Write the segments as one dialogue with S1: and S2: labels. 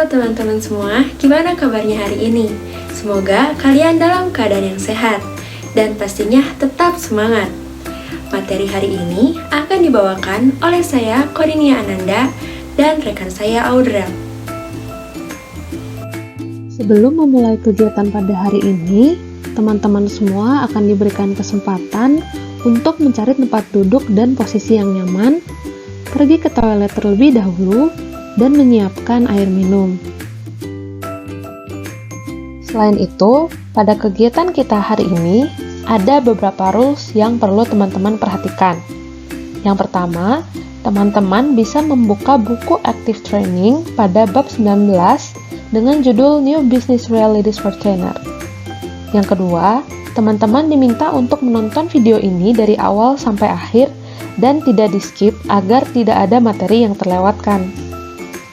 S1: teman-teman semua, gimana kabarnya hari ini? Semoga kalian dalam keadaan yang sehat dan pastinya tetap semangat. Materi hari ini akan dibawakan oleh saya, Korinia Ananda, dan rekan saya, Audrey.
S2: Sebelum memulai kegiatan pada hari ini, teman-teman semua akan diberikan kesempatan untuk mencari tempat duduk dan posisi yang nyaman, pergi ke toilet terlebih dahulu, dan menyiapkan air minum. Selain itu, pada kegiatan kita hari ini, ada beberapa rules yang perlu teman-teman perhatikan. Yang pertama, teman-teman bisa membuka buku Active Training pada bab 19 dengan judul New Business Realities for Trainer. Yang kedua, teman-teman diminta untuk menonton video ini dari awal sampai akhir dan tidak di-skip agar tidak ada materi yang terlewatkan.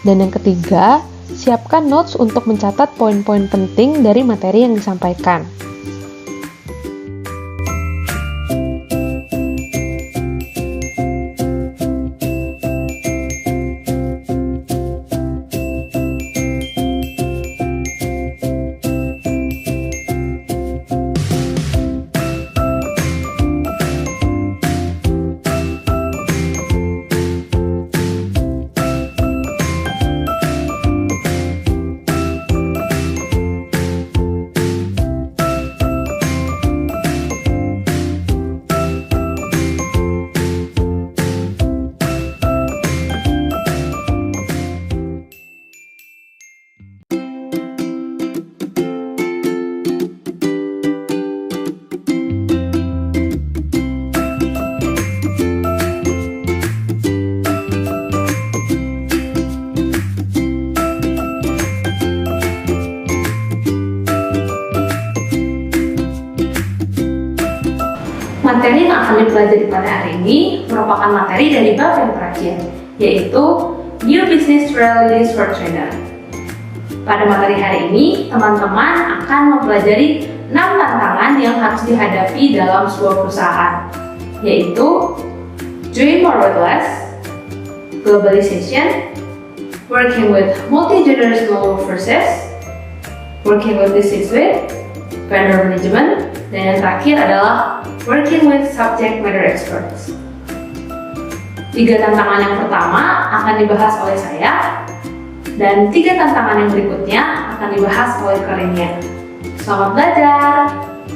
S2: Dan yang ketiga, siapkan notes untuk mencatat poin-poin penting dari materi yang disampaikan.
S3: Materi yang akan dipelajari pada hari ini merupakan materi dari bab yang terakhir, yaitu New Business Realities for Trainer. Pada materi hari ini, teman-teman akan mempelajari 6 tantangan yang harus dihadapi dalam sebuah perusahaan, yaitu doing more with less, globalization, working with multi-generational workforces, working with the C-suite, vendor management, dan yang terakhir adalah working with subject matter experts. 3 tantangan yang pertama akan dibahas oleh saya, dan 3 tantangan yang berikutnya akan dibahas oleh Korinia. Selamat belajar!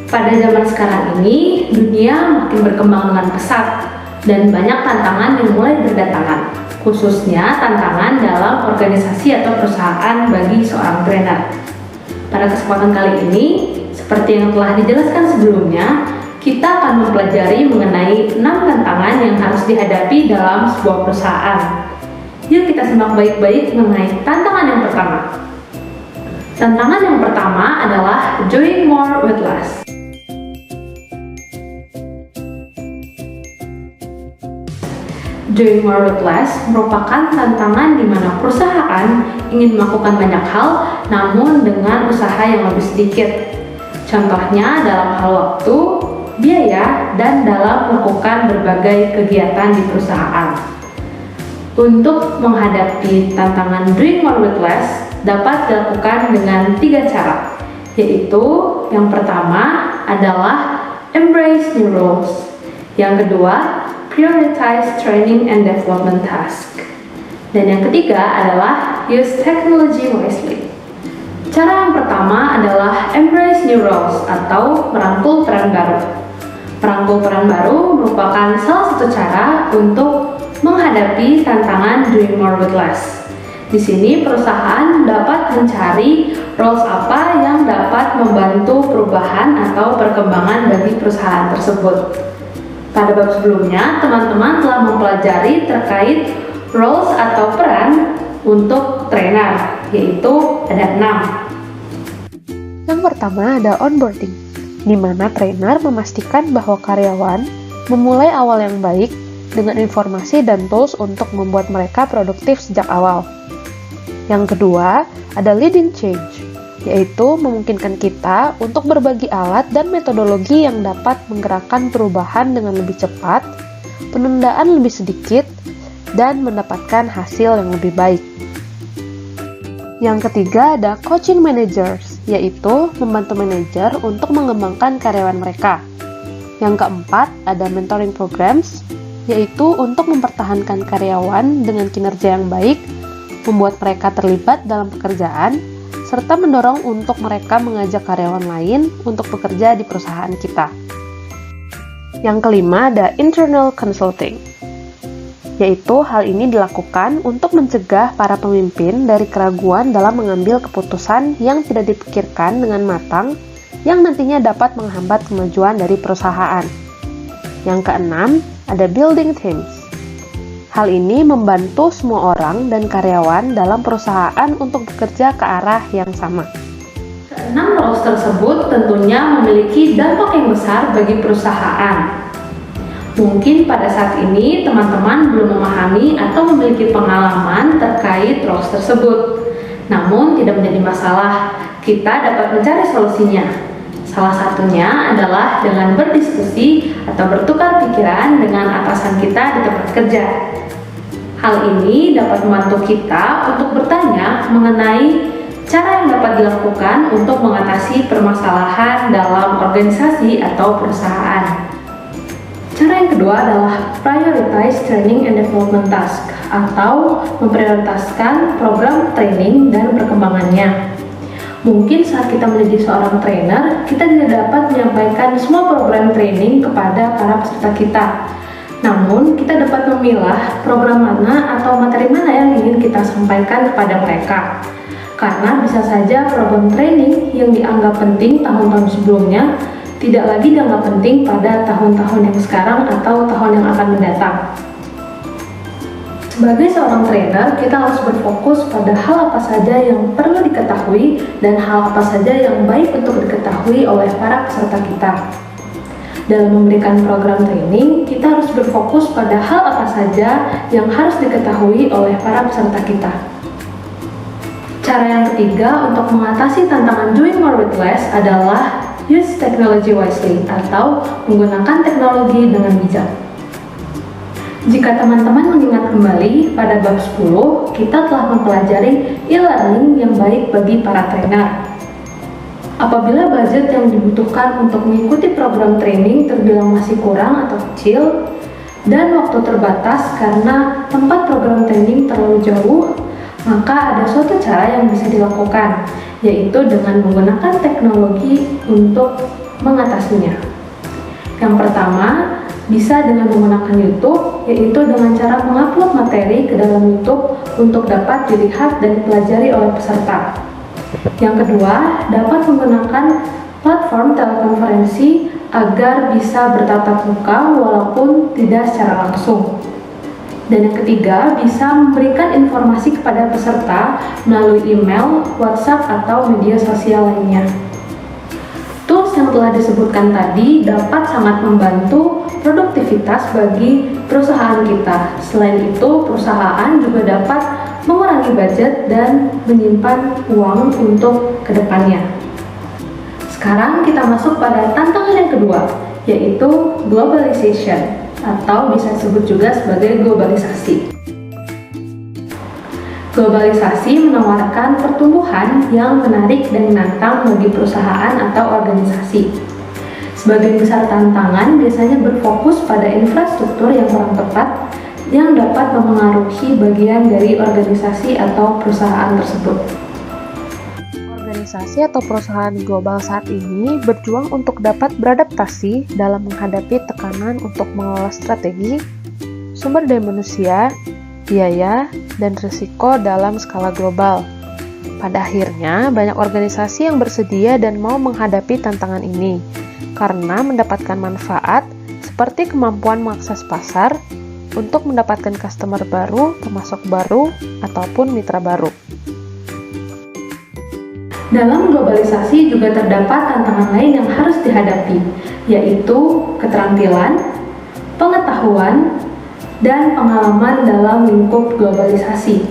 S3: Pada zaman sekarang ini, dunia makin berkembang dengan pesat, dan banyak tantangan yang mulai berdatangan, khususnya tantangan dalam organisasi atau perusahaan bagi seorang trainer. Pada kesempatan kali ini, seperti yang telah dijelaskan sebelumnya, kita akan mempelajari mengenai 6 tantangan yang harus dihadapi dalam sebuah perusahaan. Yuk kita simak baik-baik mengenai tantangan yang pertama. Tantangan yang pertama adalah doing more with less. Doing more with less merupakan tantangan di mana perusahaan ingin melakukan banyak hal namun dengan usaha yang lebih sedikit. Contohnya dalam hal waktu, biaya, dan dalam melakukan berbagai kegiatan di perusahaan. Untuk menghadapi tantangan doing more with less dapat dilakukan dengan 3 cara, yaitu yang pertama adalah embrace new roles, yang kedua prioritize training and development task, dan yang ketiga adalah use technology wisely. Cara yang pertama adalah embrace new roles atau merangkul peran baru. Merangkul peran baru merupakan salah satu cara untuk menghadapi tantangan doing more with less. Di sini perusahaan dapat mencari roles apa yang dapat membantu perubahan atau perkembangan bagi perusahaan tersebut. Pada bab sebelumnya, teman-teman telah mempelajari terkait roles atau peran untuk trainer, yaitu ada 6.
S2: Yang pertama ada onboarding, di mana trainer memastikan bahwa karyawan memulai awal yang baik dengan informasi dan tools untuk membuat mereka produktif sejak awal. Yang kedua, ada leading change, yaitu memungkinkan kita untuk berbagi alat dan metodologi yang dapat menggerakkan perubahan dengan lebih cepat, penundaan lebih sedikit, dan mendapatkan hasil yang lebih baik. Yang ketiga ada coaching managers, yaitu membantu manajer untuk mengembangkan karyawan mereka. Yang keempat ada mentoring programs, yaitu untuk mempertahankan karyawan dengan kinerja yang baik, membuat mereka terlibat dalam pekerjaan, serta mendorong untuk mereka mengajak karyawan lain untuk bekerja di perusahaan kita. Yang kelima ada internal consulting, yaitu hal ini dilakukan untuk mencegah para pemimpin dari keraguan dalam mengambil keputusan yang tidak dipikirkan dengan matang yang nantinya dapat menghambat kemajuan dari perusahaan. Yang keenam, ada building teams. Hal ini membantu semua orang dan karyawan dalam perusahaan untuk bekerja ke arah yang sama.
S3: Keenam roles tersebut tentunya memiliki dampak yang besar bagi perusahaan. Mungkin pada saat ini teman-teman belum memahami atau memiliki pengalaman terkait roles tersebut. Namun tidak menjadi masalah, kita dapat mencari solusinya. Salah satunya adalah dengan berdiskusi atau bertukar pikiran dengan atasan kita di tempat kerja. Hal ini dapat membantu kita untuk bertanya mengenai cara yang dapat dilakukan untuk mengatasi permasalahan dalam organisasi atau perusahaan. Cara yang kedua adalah prioritize training and development task atau memprioritaskan program training dan perkembangannya. Mungkin saat kita menjadi seorang trainer, kita tidak dapat menyampaikan semua program training kepada para peserta kita. Namun, kita dapat memilah program mana atau materi mana yang ingin kita sampaikan kepada mereka. Karena bisa saja program training yang dianggap penting tahun-tahun sebelumnya tidak lagi dianggap penting pada tahun-tahun yang sekarang atau tahun yang akan mendatang. Sebagai seorang trainer, kita harus berfokus pada hal apa saja yang perlu diketahui dan hal apa saja yang baik untuk diketahui oleh para peserta kita. Dalam memberikan program training, kita harus berfokus pada hal apa saja yang harus diketahui oleh para peserta kita. Cara yang ketiga untuk mengatasi tantangan doing more with less adalah use technology wisely atau menggunakan teknologi dengan bijak. Jika teman-teman mengingat kembali pada bab 10, kita telah mempelajari e-learning yang baik bagi para trainer. Apabila budget yang dibutuhkan untuk mengikuti program training terbilang masih kurang atau kecil, dan waktu terbatas karena tempat program training terlalu jauh, maka ada suatu cara yang bisa dilakukan, yaitu dengan menggunakan teknologi untuk mengatasinya. Yang pertama, bisa dengan menggunakan YouTube, yaitu dengan cara mengupload materi ke dalam YouTube untuk dapat dilihat dan dipelajari oleh peserta. Yang kedua, dapat menggunakan platform telekonferensi agar bisa bertatap muka walaupun tidak secara langsung. Dan yang ketiga, bisa memberikan informasi kepada peserta melalui email, WhatsApp, atau media sosial lainnya. Tools yang telah disebutkan tadi dapat sangat membantu produktivitas bagi perusahaan kita. Selain itu, perusahaan juga dapat mengurangi budget dan menyimpan uang untuk kedepannya. Sekarang kita masuk pada tantangan yang kedua, yaitu globalization, atau bisa disebut juga sebagai globalisasi. Globalisasi menawarkan pertumbuhan yang menarik dan menantang bagi perusahaan atau organisasi. Sebagian besar tantangan biasanya berfokus pada infrastruktur yang kurang tepat yang dapat mempengaruhi bagian dari organisasi atau perusahaan tersebut.
S2: Organisasi atau perusahaan global saat ini berjuang untuk dapat beradaptasi dalam menghadapi tekanan untuk mengelola strategi, sumber daya manusia, biaya, dan risiko dalam skala global. Pada akhirnya, banyak organisasi yang bersedia dan mau menghadapi tantangan ini karena mendapatkan manfaat seperti kemampuan mengakses pasar untuk mendapatkan customer baru, pemasok baru, ataupun mitra baru.
S3: Dalam globalisasi juga terdapat tantangan lain yang harus dihadapi, yaitu keterampilan, pengetahuan, dan pengalaman dalam lingkup globalisasi.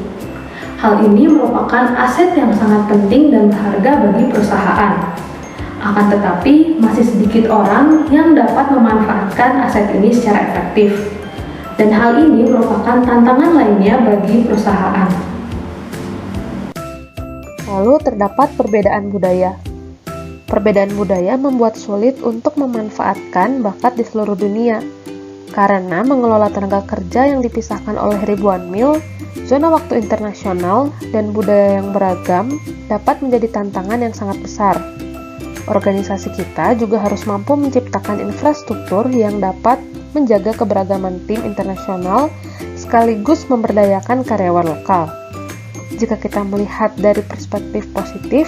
S3: Hal ini merupakan aset yang sangat penting dan berharga bagi perusahaan. Akan tetapi, masih sedikit orang yang dapat memanfaatkan aset ini secara efektif. Dan hal ini merupakan tantangan lainnya bagi perusahaan.
S2: Lalu terdapat perbedaan budaya. Perbedaan budaya membuat sulit untuk memanfaatkan bakat di seluruh dunia. Karena mengelola tenaga kerja yang dipisahkan oleh ribuan mil, zona waktu internasional, dan budaya yang beragam dapat menjadi tantangan yang sangat besar. Organisasi kita juga harus mampu menciptakan infrastruktur yang dapat menjaga keberagaman tim internasional sekaligus memberdayakan karyawan lokal. Jika kita melihat dari perspektif positif,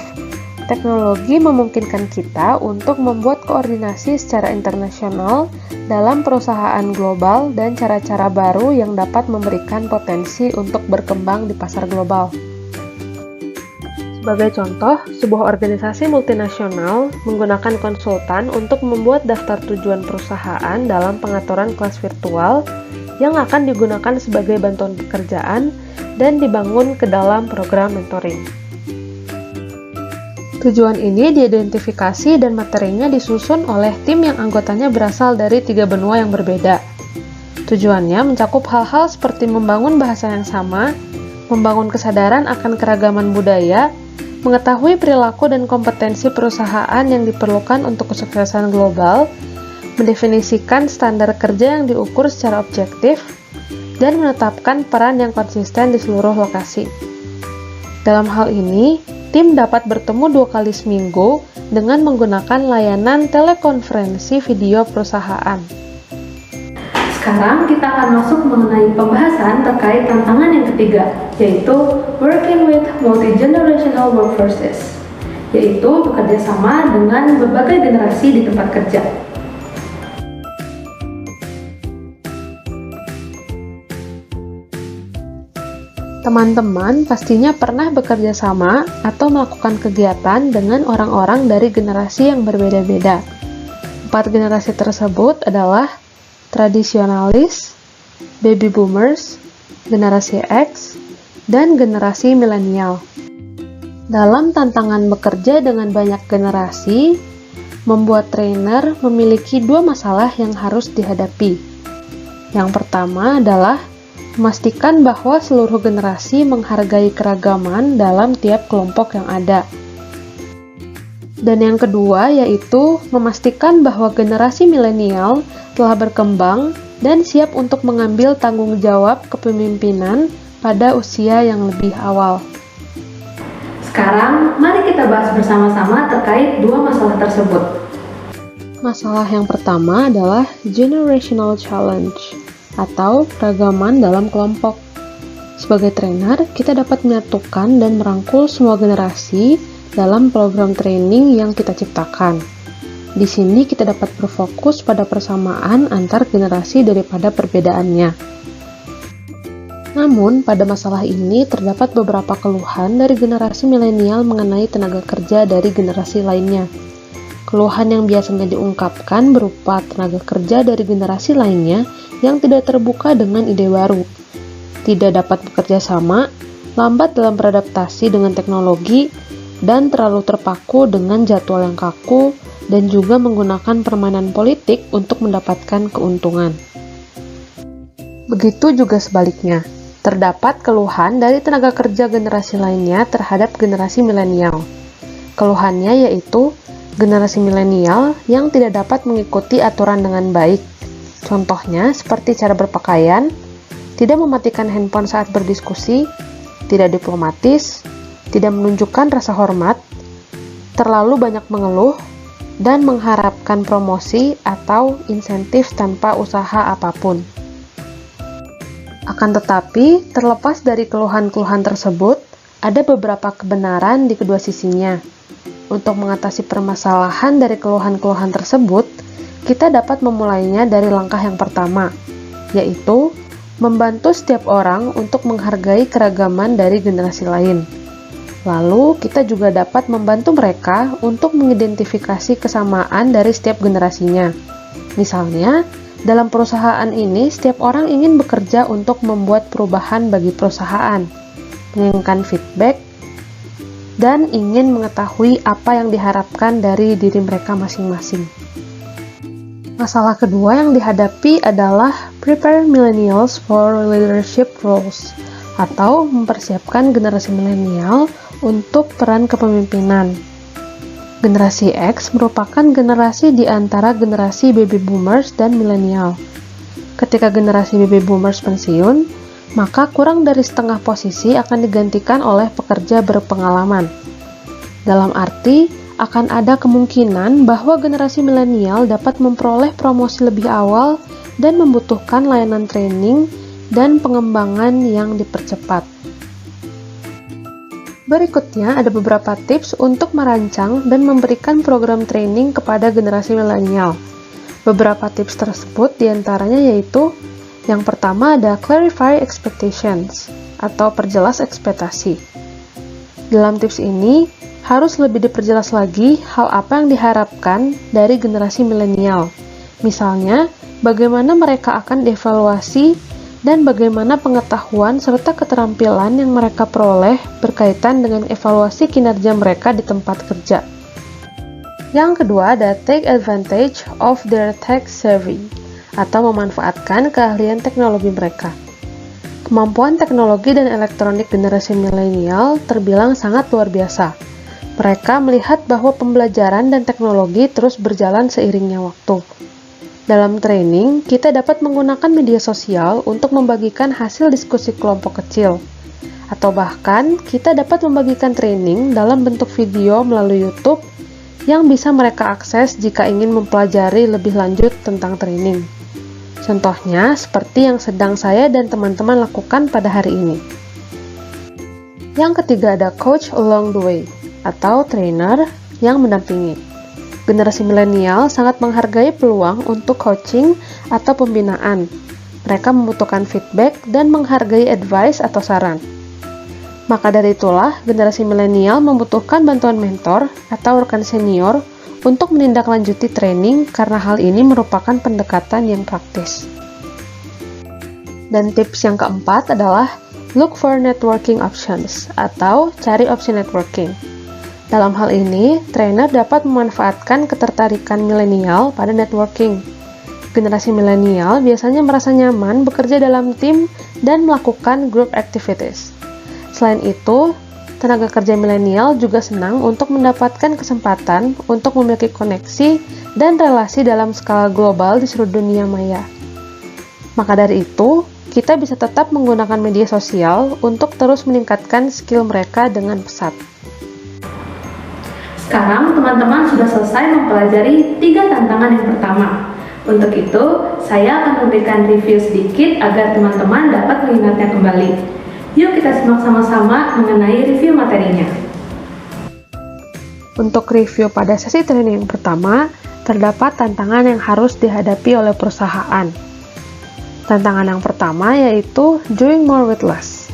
S2: teknologi memungkinkan kita untuk membuat koordinasi secara internasional dalam perusahaan global dan cara-cara baru yang dapat memberikan potensi untuk berkembang di pasar global. Sebagai contoh, sebuah organisasi multinasional menggunakan konsultan untuk membuat daftar tujuan perusahaan dalam pengaturan kelas virtual yang akan digunakan sebagai bantuan pekerjaan dan dibangun ke dalam program mentoring. Tujuan ini diidentifikasi dan materinya disusun oleh tim yang anggotanya berasal dari 3 benua yang berbeda. Tujuannya mencakup hal-hal seperti membangun bahasa yang sama, membangun kesadaran akan keragaman budaya, mengetahui perilaku dan kompetensi perusahaan yang diperlukan untuk kesuksesan global, mendefinisikan standar kerja yang diukur secara objektif, dan menetapkan peran yang konsisten di seluruh lokasi. Dalam hal ini, tim dapat bertemu 2 kali seminggu dengan menggunakan layanan telekonferensi video perusahaan.
S3: Sekarang kita akan masuk mengenai pembahasan terkait tantangan yang ketiga, yaitu working with multi-generational workforces, yaitu bekerja sama dengan berbagai generasi di tempat kerja.
S2: Teman-teman pastinya pernah bekerja sama atau melakukan kegiatan dengan orang-orang dari generasi yang berbeda-beda. 4 generasi tersebut adalah tradisionalis, baby boomers, generasi X, dan generasi milenial. Dalam tantangan bekerja dengan banyak generasi, membuat trainer memiliki 2 masalah yang harus dihadapi. Yang pertama adalah memastikan bahwa seluruh generasi menghargai keragaman dalam tiap kelompok yang ada. Dan yang kedua yaitu memastikan bahwa generasi milenial telah berkembang dan siap untuk mengambil tanggung jawab kepemimpinan pada usia yang lebih awal.
S3: Sekarang, mari kita bahas bersama-sama terkait 2 masalah tersebut.
S2: Masalah yang pertama adalah generational challenge atau keragaman dalam kelompok. Sebagai trainer, kita dapat menyatukan dan merangkul semua generasi dalam program training yang kita ciptakan. Di sini kita dapat berfokus pada persamaan antar generasi daripada perbedaannya. Namun, pada masalah ini terdapat beberapa keluhan dari generasi milenial mengenai tenaga kerja dari generasi lainnya. Keluhan yang biasanya diungkapkan berupa tenaga kerja dari generasi lainnya yang tidak terbuka dengan ide baru, tidak dapat bekerja sama, lambat dalam beradaptasi dengan teknologi, dan terlalu terpaku dengan jadwal yang kaku, dan juga menggunakan permainan politik untuk mendapatkan keuntungan. Begitu juga sebaliknya, terdapat keluhan dari tenaga kerja generasi lainnya terhadap generasi milenial. Keluhannya yaitu generasi milenial yang tidak dapat mengikuti aturan dengan baik. Contohnya seperti cara berpakaian, tidak mematikan handphone saat berdiskusi, tidak diplomatis, tidak menunjukkan rasa hormat, terlalu banyak mengeluh, dan mengharapkan promosi atau insentif tanpa usaha apapun. Akan tetapi, terlepas dari keluhan-keluhan tersebut, ada beberapa kebenaran di kedua sisinya. Untuk mengatasi permasalahan dari keluhan-keluhan tersebut, kita dapat memulainya dari langkah yang pertama, yaitu membantu setiap orang untuk menghargai keragaman dari generasi lain. Lalu, kita juga dapat membantu mereka untuk mengidentifikasi kesamaan dari setiap generasinya. Misalnya, dalam perusahaan ini, setiap orang ingin bekerja untuk membuat perubahan bagi perusahaan, menginginkan feedback, dan ingin mengetahui apa yang diharapkan dari diri mereka masing-masing. Masalah kedua yang dihadapi adalah prepare millennials for leadership roles, atau mempersiapkan generasi milenial untuk peran kepemimpinan. Generasi X merupakan generasi di antara generasi baby boomers dan milenial. Ketika generasi baby boomers pensiun, maka kurang dari setengah posisi akan digantikan oleh pekerja berpengalaman. Dalam arti, akan ada kemungkinan bahwa generasi milenial dapat memperoleh promosi lebih awal dan membutuhkan layanan training dan pengembangan yang dipercepat. Berikutnya ada beberapa tips untuk merancang dan memberikan program training kepada generasi milenial. Beberapa tips tersebut diantaranya yaitu yang pertama ada clarify expectations atau perjelas ekspektasi. Dalam tips ini harus lebih diperjelas lagi hal apa yang diharapkan dari generasi milenial. Misalnya, bagaimana mereka akan dievaluasi dan bagaimana pengetahuan serta keterampilan yang mereka peroleh berkaitan dengan evaluasi kinerja mereka di tempat kerja. Yang kedua ada take advantage of their tech savvy atau memanfaatkan keahlian teknologi mereka. Kemampuan teknologi dan elektronik generasi milenial terbilang sangat luar biasa. Mereka melihat bahwa pembelajaran dan teknologi terus berjalan seiringnya waktu. Dalam training, kita dapat menggunakan media sosial untuk membagikan hasil diskusi kelompok kecil. Atau bahkan, kita dapat membagikan training dalam bentuk video melalui YouTube yang bisa mereka akses jika ingin mempelajari lebih lanjut tentang training. Contohnya, seperti yang sedang saya dan teman-teman lakukan pada hari ini. Yang ketiga ada coach along the way, atau trainer yang mendampingi. Generasi milenial sangat menghargai peluang untuk coaching atau pembinaan. Mereka membutuhkan feedback dan menghargai advice atau saran. Maka dari itulah, generasi milenial membutuhkan bantuan mentor atau rekan senior untuk menindaklanjuti training karena hal ini merupakan pendekatan yang praktis. Dan tips yang keempat adalah look for networking options atau cari opsi networking. Dalam hal ini, trainer dapat memanfaatkan ketertarikan milenial pada networking. Generasi milenial biasanya merasa nyaman bekerja dalam tim dan melakukan group activities. Selain itu, tenaga kerja milenial juga senang untuk mendapatkan kesempatan untuk memiliki koneksi dan relasi dalam skala global di seluruh dunia maya. Maka dari itu, kita bisa tetap menggunakan media sosial untuk terus meningkatkan skill mereka dengan pesat.
S3: Sekarang teman-teman sudah selesai mempelajari 3 tantangan yang pertama. Untuk itu, saya akan memberikan review sedikit agar teman-teman dapat mengingatnya kembali. Yuk kita simak sama-sama mengenai review materinya.
S2: Untuk review pada sesi training yang pertama, terdapat tantangan yang harus dihadapi oleh perusahaan. Tantangan yang pertama yaitu doing more with less.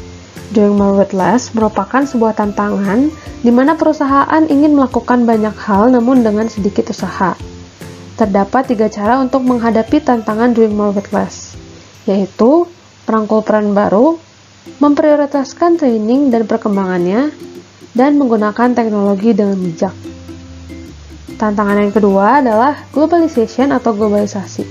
S2: Doing more with less merupakan sebuah tantangan di mana perusahaan ingin melakukan banyak hal namun dengan sedikit usaha. Terdapat 3 cara untuk menghadapi tantangan doing more with less, yaitu merangkul peran baru, memprioritaskan training dan perkembangannya, dan menggunakan teknologi dengan bijak. Tantangan yang kedua adalah globalization atau globalisasi.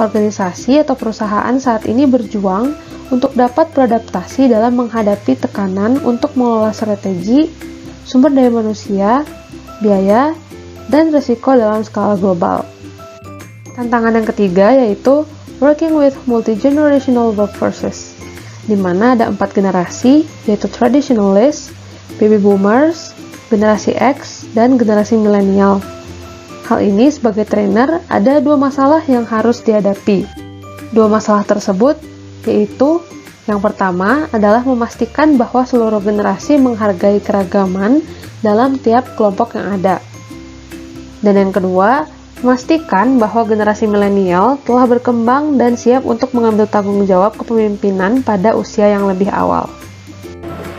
S2: Organisasi atau perusahaan saat ini berjuang untuk dapat beradaptasi dalam menghadapi tekanan untuk mengelola strategi, sumber daya manusia, biaya, dan risiko dalam skala global. Tantangan yang ketiga yaitu working with multi-generational workforces, di mana ada 4 generasi, yaitu traditionalists, baby boomers, generasi X, dan generasi milenial. Hal ini sebagai trainer ada 2 masalah yang harus dihadapi. 2 masalah tersebut yaitu yang pertama adalah memastikan bahwa seluruh generasi menghargai keragaman dalam tiap kelompok yang ada. Dan yang kedua, memastikan bahwa generasi milenial telah berkembang dan siap untuk mengambil tanggung jawab kepemimpinan pada usia yang lebih awal.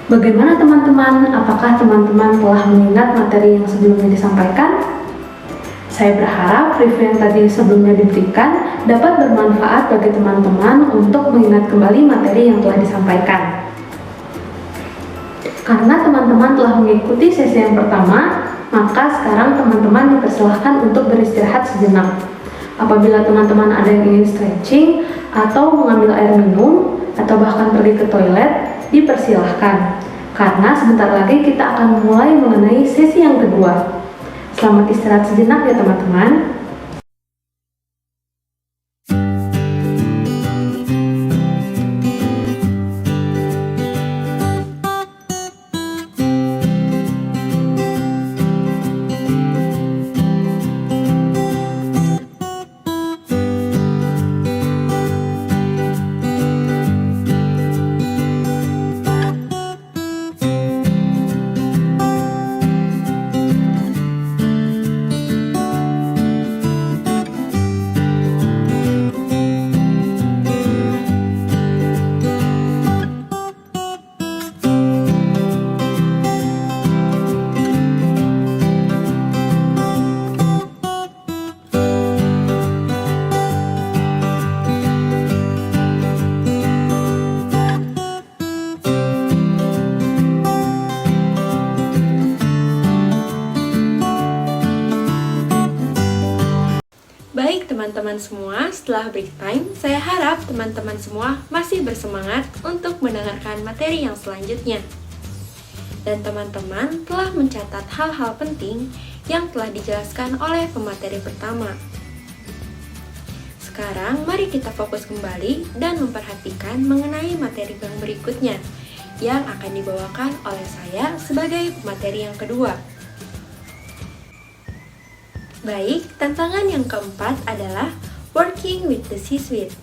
S3: Bagaimana teman-teman? Apakah teman-teman telah mengingat materi yang sebelumnya disampaikan? Saya berharap review yang tadi sebelumnya diberikan dapat bermanfaat bagi teman-teman untuk mengingat kembali materi yang telah disampaikan. Karena teman-teman telah mengikuti sesi yang pertama, maka sekarang teman-teman dipersilahkan untuk beristirahat sejenak. Apabila teman-teman ada yang ingin stretching atau mengambil air minum atau bahkan pergi ke toilet, dipersilahkan. karena sebentar lagi kita akan mulai mengenai sesi yang kedua. Selamat istirahat sejenak ya teman-teman.
S1: Baik teman-teman semua, setelah break time, saya harap teman-teman semua masih bersemangat untuk mendengarkan materi yang selanjutnya. Dan teman-teman telah mencatat hal-hal penting yang telah dijelaskan oleh pemateri pertama. Sekarang mari kita fokus kembali dan memperhatikan mengenai materi yang berikutnya yang akan dibawakan oleh saya sebagai pemateri yang kedua. Baik, tantangan yang keempat adalah working with the C-suite.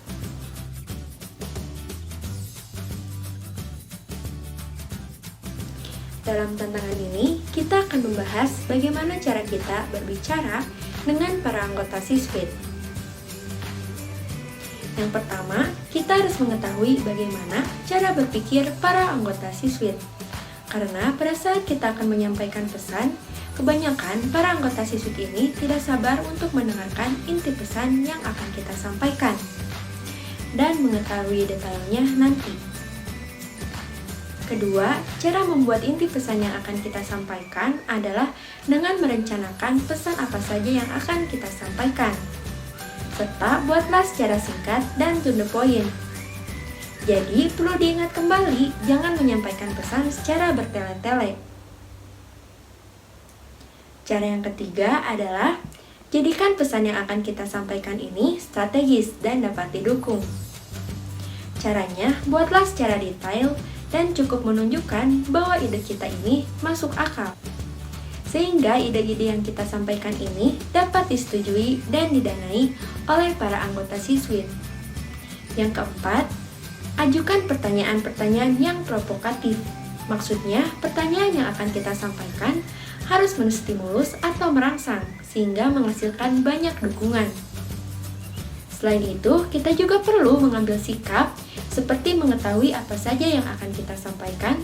S1: Dalam tantangan ini, kita akan membahas bagaimana cara kita berbicara dengan para anggota C-suite. Yang pertama, kita harus mengetahui bagaimana cara berpikir para anggota C-suite. Karena pada saat kita akan menyampaikan pesan, kebanyakan para anggota C-suite ini tidak sabar untuk mendengarkan inti pesan yang akan kita sampaikan dan mengetahui detailnya nanti. Kedua, cara membuat inti pesan yang akan kita sampaikan adalah dengan merencanakan pesan apa saja yang akan kita sampaikan, serta buatlah secara singkat dan to the point. Jadi, perlu diingat kembali, jangan menyampaikan pesan secara bertele-tele. Cara yang ketiga adalah jadikan pesan yang akan kita sampaikan ini strategis dan dapat didukung. Caranya, buatlah secara detail dan cukup menunjukkan bahwa ide kita ini masuk akal. Sehingga ide-ide yang kita sampaikan ini dapat disetujui dan didanai oleh para anggota C-suite. Yang keempat, ajukan pertanyaan-pertanyaan yang provokatif. Maksudnya, pertanyaan yang akan kita sampaikan harus menstimulus atau merangsang, sehingga menghasilkan banyak dukungan. Selain itu, kita juga perlu mengambil sikap seperti mengetahui apa saja yang akan kita sampaikan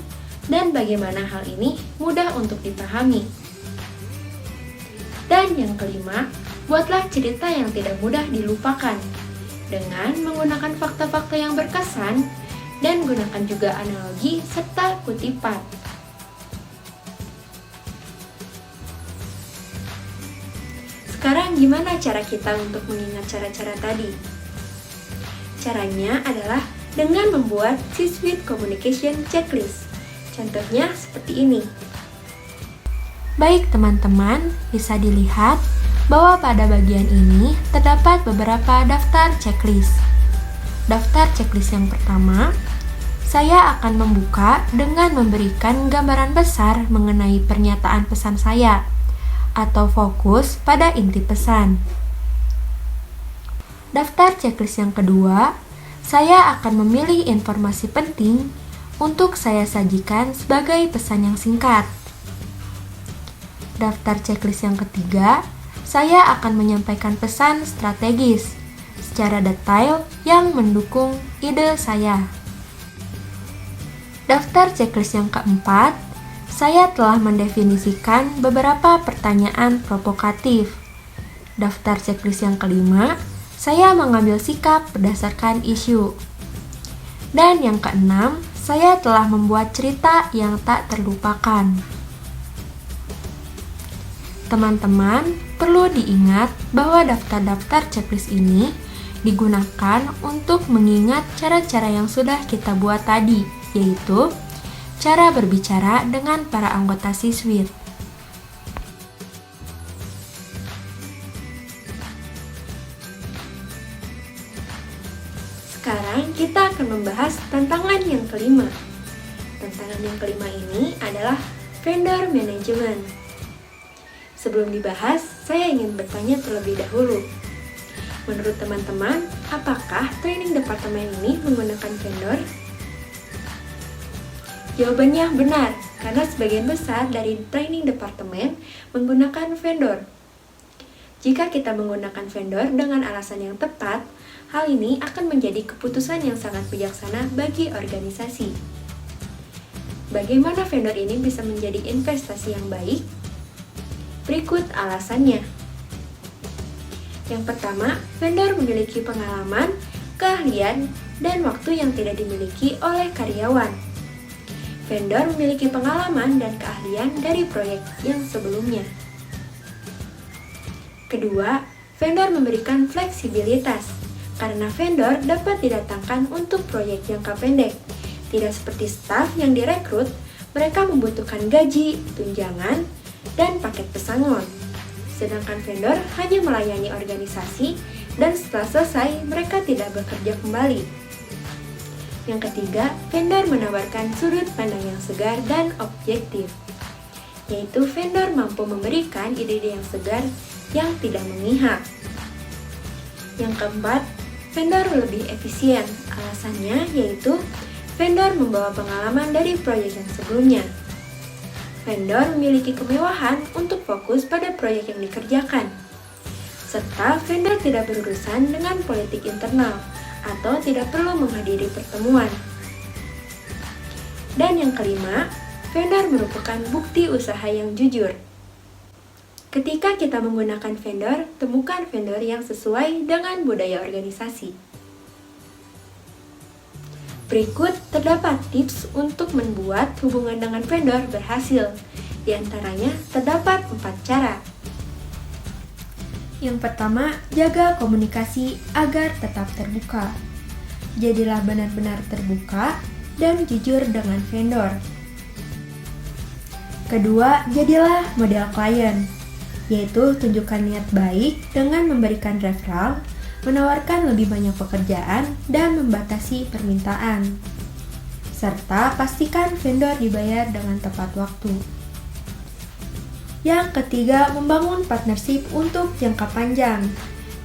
S1: dan bagaimana hal ini mudah untuk dipahami. Dan yang kelima, buatlah cerita yang tidak mudah dilupakan dengan menggunakan fakta-fakta yang berkesan dan gunakan juga analogi serta kutipan. Sekarang gimana cara kita untuk mengingat cara-cara tadi? Caranya adalah dengan membuat C-suite communication checklist. Contohnya seperti ini. Baik teman-teman, bisa dilihat bahwa pada bagian ini terdapat beberapa daftar checklist. Daftar checklist yang pertama, saya akan membuka dengan memberikan gambaran besar mengenai pernyataan pesan saya, atau fokus pada inti pesan. Daftar checklist yang kedua, saya akan memilih informasi penting untuk saya sajikan sebagai pesan yang singkat. Daftar checklist yang ketiga, saya akan menyampaikan pesan strategis secara detail yang mendukung ide saya. Daftar checklist yang keempat, saya telah mendefinisikan beberapa pertanyaan provokatif. Daftar checklist yang kelima, saya mengambil sikap berdasarkan isu. Dan yang keenam, saya telah membuat cerita yang tak terlupakan. Teman-teman, perlu diingat bahwa daftar-daftar checklist ini digunakan untuk mengingat cara-cara yang sudah kita buat tadi, yaitu cara berbicara dengan para anggota Siswit. Sekarang kita akan membahas tantangan yang kelima. Tantangan yang kelima ini adalah vendor management. Sebelum dibahas, saya ingin bertanya terlebih dahulu. Menurut teman-teman, apakah training departemen ini menggunakan vendor? Jawabannya benar, karena sebagian besar dari training departemen menggunakan vendor. Jika kita menggunakan vendor dengan alasan yang tepat, hal ini akan menjadi keputusan yang sangat bijaksana bagi organisasi. Bagaimana vendor ini bisa menjadi investasi yang baik? Berikut alasannya. Yang pertama, vendor memiliki pengalaman, keahlian, dan waktu yang tidak dimiliki oleh karyawan. Vendor memiliki pengalaman dan keahlian dari proyek yang sebelumnya. Kedua, vendor memberikan fleksibilitas, karena vendor dapat didatangkan untuk proyek jangka pendek. Tidak seperti staf yang direkrut, mereka membutuhkan gaji, tunjangan, dan paket pesangon. Sedangkan vendor hanya melayani organisasi dan setelah selesai mereka tidak bekerja kembali. Yang ketiga, vendor menawarkan sudut pandang yang segar dan objektif, yaitu vendor mampu memberikan ide-ide yang segar yang tidak memihak. Yang keempat, vendor lebih efisien. Alasannya yaitu vendor membawa pengalaman dari proyek yang sebelumnya. Vendor memiliki kemewahan untuk fokus pada proyek yang dikerjakan, serta vendor tidak berurusan dengan politik internal atau tidak perlu menghadiri pertemuan. Dan yang kelima, vendor merupakan bukti usaha yang jujur. Ketika kita menggunakan vendor, temukan vendor yang sesuai dengan budaya organisasi. Berikut terdapat tips untuk membuat hubungan dengan vendor berhasil. Di antaranya terdapat 4 cara. Yang pertama, jaga komunikasi agar tetap terbuka. Jadilah benar-benar terbuka dan jujur dengan vendor. Kedua, jadilah model klien, yaitu tunjukkan niat baik dengan memberikan referral, menawarkan lebih banyak pekerjaan, dan membatasi permintaan. Serta pastikan vendor dibayar dengan tepat waktu. Yang ketiga, membangun partnership untuk jangka panjang,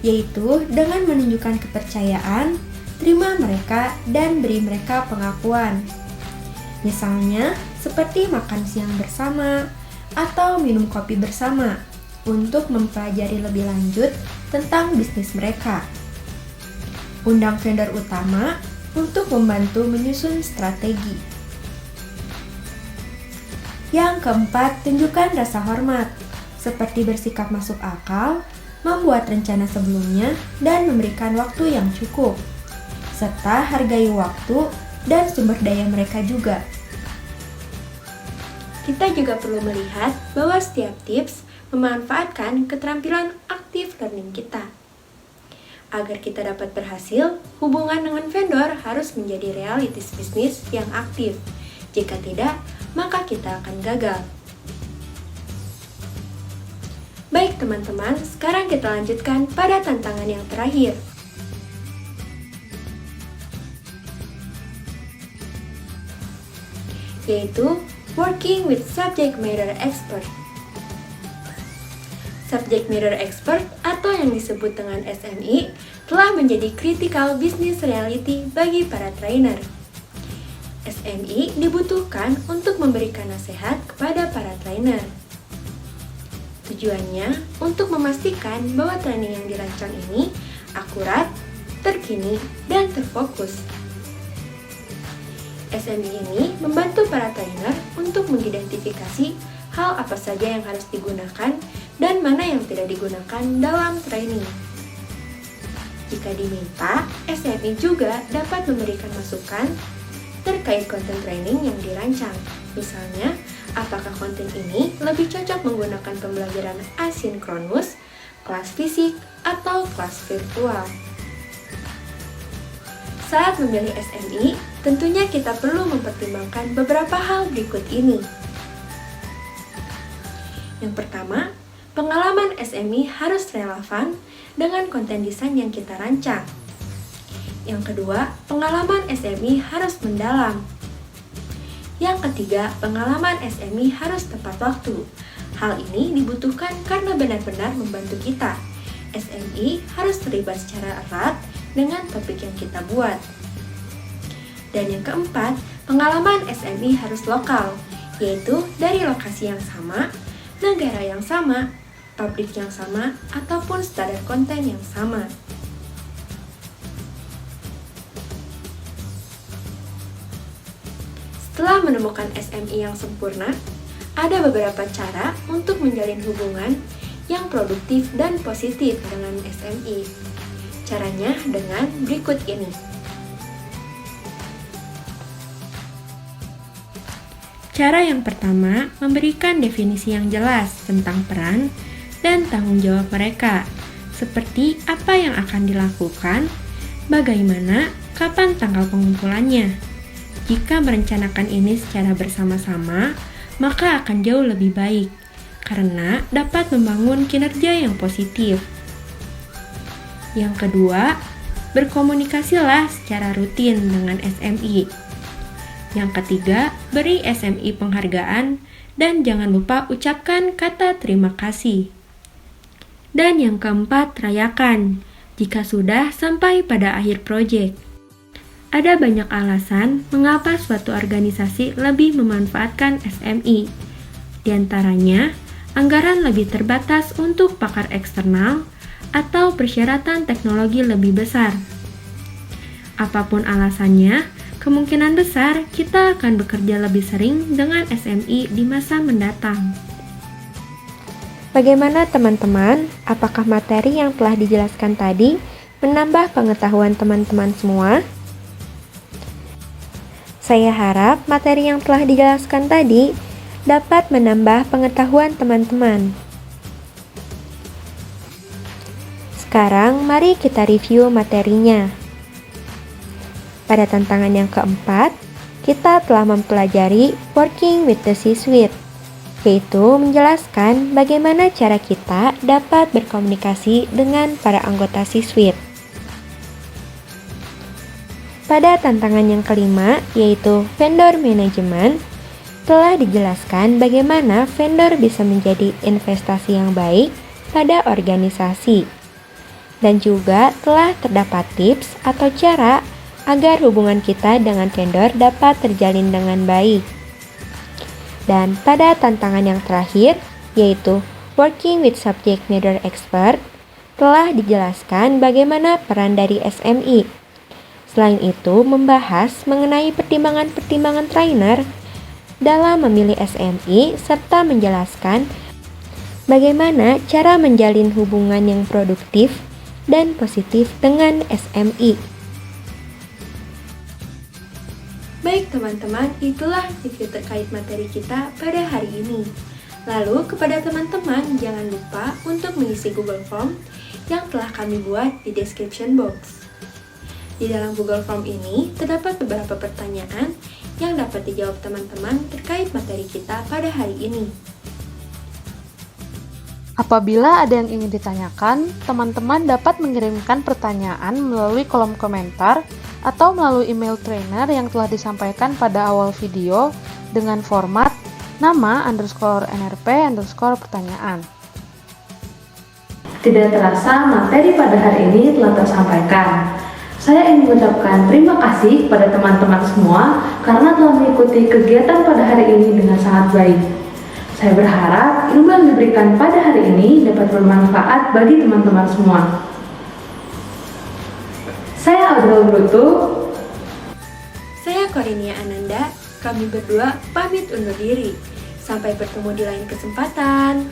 S1: yaitu dengan menunjukkan kepercayaan, terima mereka, dan beri mereka pengakuan. Misalnya, seperti makan siang bersama, atau minum kopi bersama, untuk mempelajari lebih lanjut tentang bisnis mereka. Undang vendor utama untuk membantu menyusun strategi. Yang keempat, tunjukkan rasa hormat, seperti bersikap masuk akal, membuat rencana sebelumnya, dan memberikan waktu yang cukup, serta hargai waktu dan sumber daya mereka juga. Kita juga perlu melihat bahwa setiap tips memanfaatkan keterampilan active learning kita. Agar kita dapat berhasil, hubungan dengan vendor harus menjadi realitis bisnis yang aktif. Jika tidak, maka kita akan gagal. Baik teman-teman, sekarang kita lanjutkan pada tantangan yang terakhir. Yaitu working with subject matter expert. Subject Matter Expert atau yang disebut dengan SME telah menjadi critical business reality bagi para trainer. SME dibutuhkan untuk memberikan nasihat kepada para trainer. Tujuannya untuk memastikan bahwa training yang dirancang ini akurat, terkini, dan terfokus. SME ini membantu para trainer untuk mengidentifikasi hal apa saja yang harus digunakan dan mana yang tidak digunakan dalam training. Jika diminta, SME juga dapat memberikan masukan terkait konten training yang dirancang. Misalnya, apakah konten ini lebih cocok menggunakan pembelajaran asinkronus, kelas fisik, atau kelas virtual. Saat memilih SME, tentunya kita perlu mempertimbangkan beberapa hal berikut ini. Yang pertama, pengalaman SMI harus relevan dengan konten desain yang kita rancang. Yang kedua, pengalaman SMI harus mendalam. Yang ketiga, pengalaman SMI harus tepat waktu. Hal ini dibutuhkan karena benar-benar membantu kita. SMI harus terlibat secara erat dengan topik yang kita buat. Dan yang keempat, pengalaman SMI harus lokal, yaitu dari lokasi yang sama, negara yang sama, pabrik yang sama, ataupun standar konten yang sama. Setelah menemukan SMI yang sempurna, ada beberapa cara untuk menjalin hubungan yang produktif dan positif dengan SMI. Caranya dengan berikut ini. Cara yang pertama, memberikan definisi yang jelas tentang peran dan tanggung jawab mereka, seperti apa yang akan dilakukan, bagaimana, kapan tanggal pengumpulannya. Jika merencanakan ini secara bersama-sama, maka akan jauh lebih baik, karena dapat membangun kinerja yang positif. Yang kedua, berkomunikasilah secara rutin dengan SMI. Yang ketiga, beri SMI penghargaan dan jangan lupa ucapkan kata terima kasih. Dan yang keempat, rayakan jika sudah sampai pada akhir proyek. Ada banyak alasan mengapa suatu organisasi lebih memanfaatkan SMI. Di antaranya, anggaran lebih terbatas untuk pakar eksternal atau persyaratan teknologi lebih besar. Apapun alasannya, kemungkinan besar kita akan bekerja lebih sering dengan SMI di masa mendatang.
S4: Bagaimana teman-teman? Apakah materi yang telah dijelaskan tadi menambah pengetahuan teman-teman semua? Saya harap materi yang telah dijelaskan tadi dapat menambah pengetahuan teman-teman. Sekarang mari kita review materinya. Pada tantangan yang keempat, kita telah mempelajari Working with the C-Suite, yaitu menjelaskan bagaimana cara kita dapat berkomunikasi dengan para anggota C-Suite. Pada tantangan yang kelima, yaitu vendor management, telah dijelaskan bagaimana vendor bisa menjadi investasi yang baik pada organisasi. Dan juga telah terdapat tips atau cara agar hubungan kita dengan vendor dapat terjalin dengan baik. Dan pada tantangan yang terakhir, yaitu Working with Subject Matter Expert, telah dijelaskan bagaimana peran dari SMI. Selain itu, membahas mengenai pertimbangan-pertimbangan trainer dalam memilih SMI serta menjelaskan bagaimana cara menjalin hubungan yang produktif dan positif dengan SMI.
S1: Baik teman-teman, itulah review terkait materi kita pada hari ini. Lalu kepada teman-teman, jangan lupa untuk mengisi Google Form yang telah kami buat di description box. Di dalam Google Form ini terdapat beberapa pertanyaan yang dapat dijawab teman-teman terkait materi kita pada hari ini.
S2: Apabila ada yang ingin ditanyakan, teman-teman dapat mengirimkan pertanyaan melalui kolom komentar atau melalui email trainer yang telah disampaikan pada awal video dengan format nama_nrp_pertanyaan.
S3: Tidak terasa materi pada hari ini telah tersampaikan. Saya ingin mengucapkan terima kasih kepada teman-teman semua karena telah mengikuti kegiatan pada hari ini dengan sangat baik. Saya berharap ilmu yang diberikan pada hari ini dapat bermanfaat bagi teman-teman semua. Saya Audrey Brutu.
S1: Saya Korinia Ananda. Kami berdua pamit undur diri. Sampai bertemu di lain kesempatan.